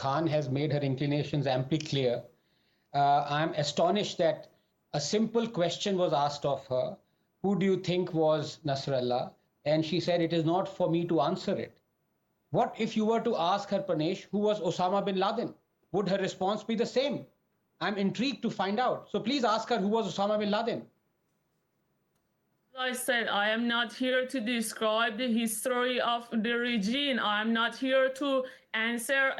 Khan has made her inclinations amply clear. I'm astonished that a simple question was asked of her. Who do you think was Nasrallah? And she said, it is not for me to answer it. What if you were to ask her, Pranesh, who was Osama bin Laden? Would her response be the same? I'm intrigued to find out. So please ask her who was Osama bin Laden. I said, I am not here to describe the history of the regime. I'm not here to answer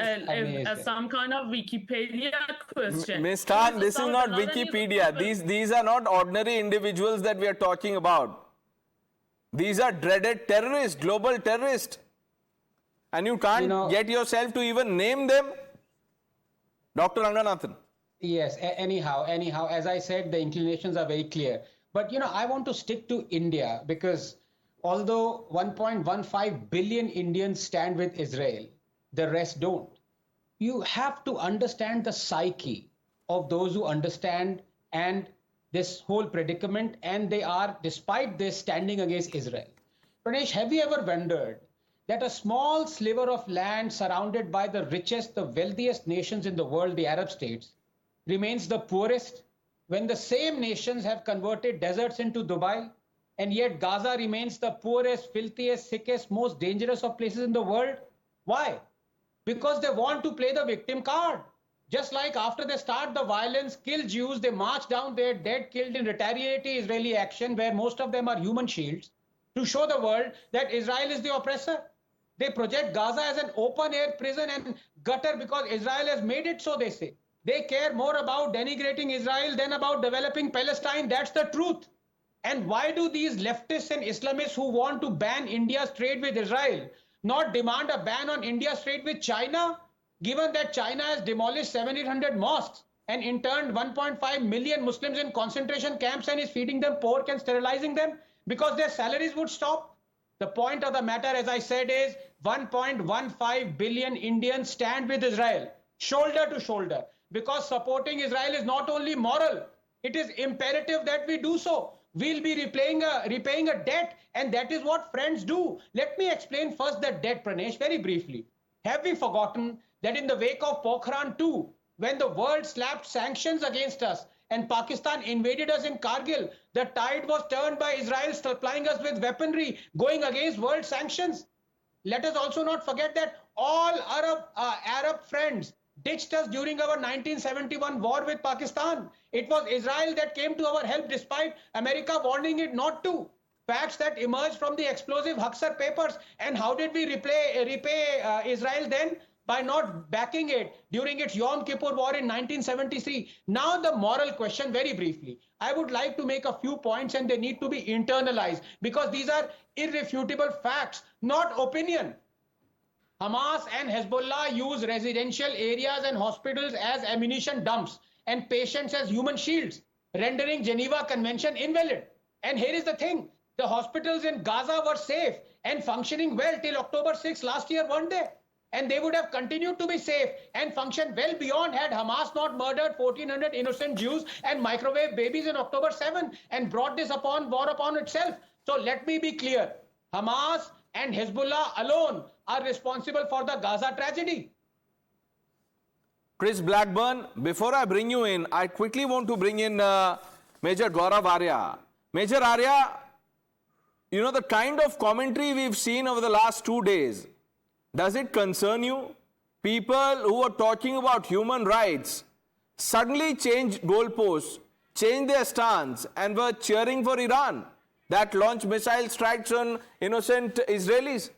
some kind of Wikipedia question. Ms. Khan, this is not Wikipedia. These are not ordinary individuals that we are talking about. These are dreaded terrorists, global terrorists. And you can't get yourself to even name them? Dr. Ranganathan. Yes, anyhow, as I said, the inclinations are very clear. But, I want to stick to India because although 1.15 billion Indians stand with Israel, the rest don't. You have to understand the psyche of those who understand and this whole predicament, and they are, despite this, standing against Israel. Pranesh, have you ever wondered that a small sliver of land surrounded by the richest, the wealthiest nations in the world, the Arab states, remains the poorest, when the same nations have converted deserts into Dubai, and yet Gaza remains the poorest, filthiest, sickest, most dangerous of places in the world? Why? Because they want to play the victim card. Just like after they start the violence, kill Jews, they march down their dead, killed in retaliatory Israeli action, where most of them are human shields, to show the world that Israel is the oppressor. They project Gaza as an open-air prison and gutter because Israel has made it so, they say. They care more about denigrating Israel than about developing Palestine. That's the truth. And why do these leftists and Islamists who want to ban India's trade with Israel not demand a ban on India's trade with China, given that China has demolished 700-800 mosques and interned 1.5 million Muslims in concentration camps and is feeding them pork and sterilizing them because their salaries would stop? The point of the matter, as I said, is 1.15 billion Indians stand with Israel, shoulder to shoulder. Because supporting Israel is not only moral, it is imperative that we do so. We'll be repaying a debt, and that is what friends do. Let me explain first the debt, Pranesh, very briefly. Have we forgotten that in the wake of Pokhran II, when the world slapped sanctions against us and Pakistan invaded us in Kargil, the tide was turned by Israel supplying us with weaponry, going against world sanctions? Let us also not forget that all Arab friends ditched us during our 1971 war with Pakistan. It was Israel that came to our help despite America warning it not to. Facts that emerged from the explosive Haksar papers. And how did we repay Israel then? By not backing it during its Yom Kippur war in 1973. Now the moral question, very briefly. I would like to make a few points and they need to be internalized because these are irrefutable facts, not opinion. Hamas and Hezbollah use residential areas and hospitals as ammunition dumps and patients as human shields, rendering Geneva Convention invalid. And here is the thing, the hospitals in Gaza were safe and functioning well till October 6 last year, weren't they? And they would have continued to be safe and function well beyond had Hamas not murdered 1,400 innocent Jews and microwave babies in October 7 and brought this war upon itself. So let me be clear, Hamas and Hezbollah alone are responsible for the Gaza tragedy. Chris Blackburn, before I bring you in, I quickly want to bring in Major Gaurav Arya. Major Arya, the kind of commentary we've seen over the last 2 days, does it concern you? People who are talking about human rights suddenly changed goalposts, changed their stance and were cheering for Iran that launched missile strikes on innocent Israelis.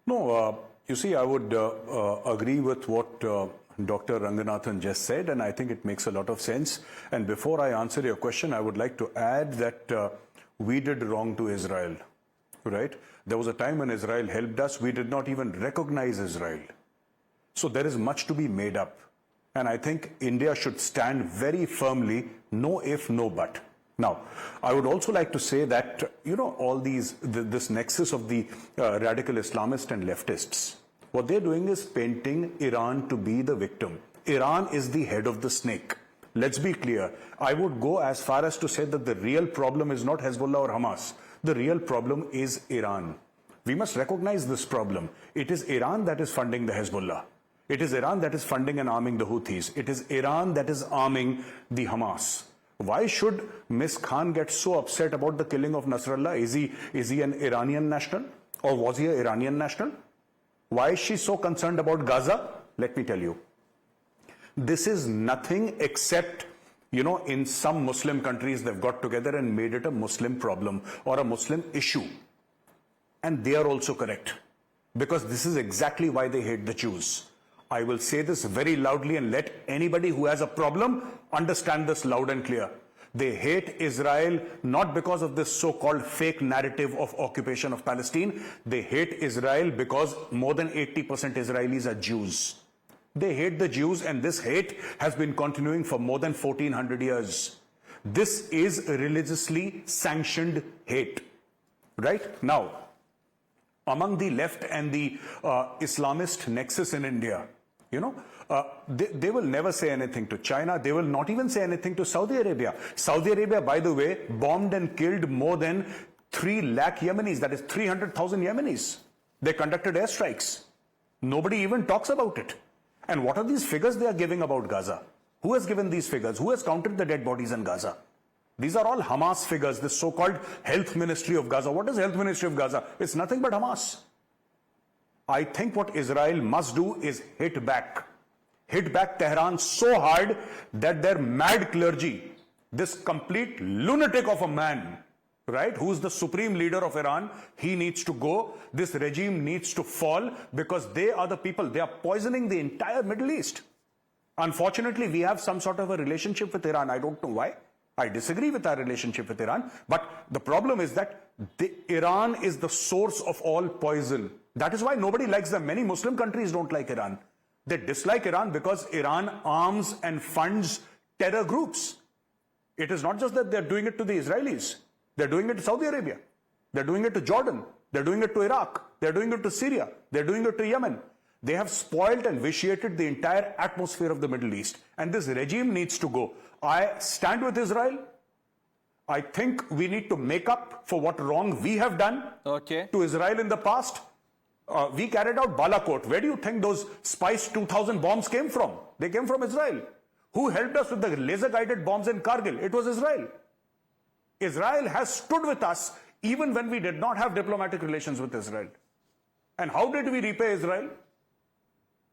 No, you see, I would agree with what Dr. Ranganathan just said, and I think it makes a lot of sense. And before I answer your question, I would like to add that we did wrong to Israel, right? There was a time when Israel helped us. We did not even recognize Israel. So there is much to be made up. And I think India should stand very firmly, no if, no but. Now, I would also like to say that, all this nexus of the radical Islamists and leftists, what they're doing is painting Iran to be the victim. Iran is the head of the snake. Let's be clear. I would go as far as to say that the real problem is not Hezbollah or Hamas. The real problem is Iran. We must recognize this problem. It is Iran that is funding the Hezbollah. It is Iran that is funding and arming the Houthis. It is Iran that is arming the Hamas. Why should Ms. Khan get so upset about the killing of Nasrallah? Is he an Iranian national? Or was he an Iranian national? Why is she so concerned about Gaza? Let me tell you. This is nothing except, in some Muslim countries, they've got together and made it a Muslim problem or a Muslim issue. And they are also correct. Because this is exactly why they hate the Jews. I will say this very loudly and let anybody who has a problem understand this loud and clear. They hate Israel not because of this so-called fake narrative of occupation of Palestine. They hate Israel because more than 80% Israelis are Jews. They hate the Jews, and this hate has been continuing for more than 1400 years. This is religiously sanctioned hate. Right? Now, among the left and the Islamist nexus in India, they will never say anything to China. They will not even say anything to Saudi Arabia. Saudi Arabia, by the way, bombed and killed more than 3 lakh Yemenis. That is 300,000 Yemenis. They conducted airstrikes. Nobody even talks about it. And what are these figures they are giving about Gaza? Who has given these figures? Who has counted the dead bodies in Gaza? These are all Hamas figures, this so-called Health Ministry of Gaza. What is Health Ministry of Gaza? It's nothing but Hamas. I think what Israel must do is hit back. Hit back Tehran so hard that their mad clergy, this complete lunatic of a man, right, who's the supreme leader of Iran, he needs to go. This regime needs to fall because they are the people. They are poisoning the entire Middle East. Unfortunately, we have some sort of a relationship with Iran. I don't know why. I disagree with our relationship with Iran. But the problem is that Iran is the source of all poison. That is why nobody likes them. Many Muslim countries don't like Iran. They dislike Iran because Iran arms and funds terror groups. It is not just that they're doing it to the Israelis. They're doing it to Saudi Arabia. They're doing it to Jordan. They're doing it to Iraq. They're doing it to Syria. They're doing it to Yemen. They have spoiled and vitiated the entire atmosphere of the Middle East. And this regime needs to go. I stand with Israel. I think we need to make up for what wrong we have done to Israel in the past. We carried out Balakot. Where do you think those Spice 2000 bombs came from? They came from Israel. Who helped us with the laser-guided bombs in Kargil? It was Israel. Israel has stood with us even when we did not have diplomatic relations with Israel. And how did we repay Israel?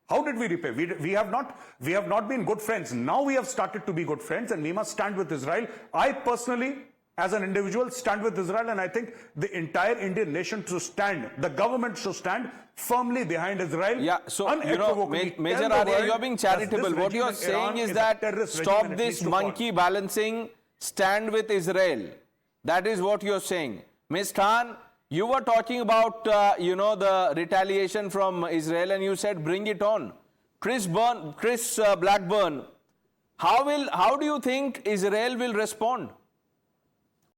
How did we repay? We have not been good friends. Now we have started to be good friends, and we must stand with Israel. I personally, as an individual, stand with Israel, and I think the entire Indian nation should stand, the government should stand firmly behind Israel. Yeah, so, Major Arya, you are being charitable. What you are saying is that stop this monkey balancing, stand with Israel. That is what you are saying. Ms. Khan, you were talking about, the retaliation from Israel, and you said, bring it on. Chris Blackburn, how do you think Israel will respond?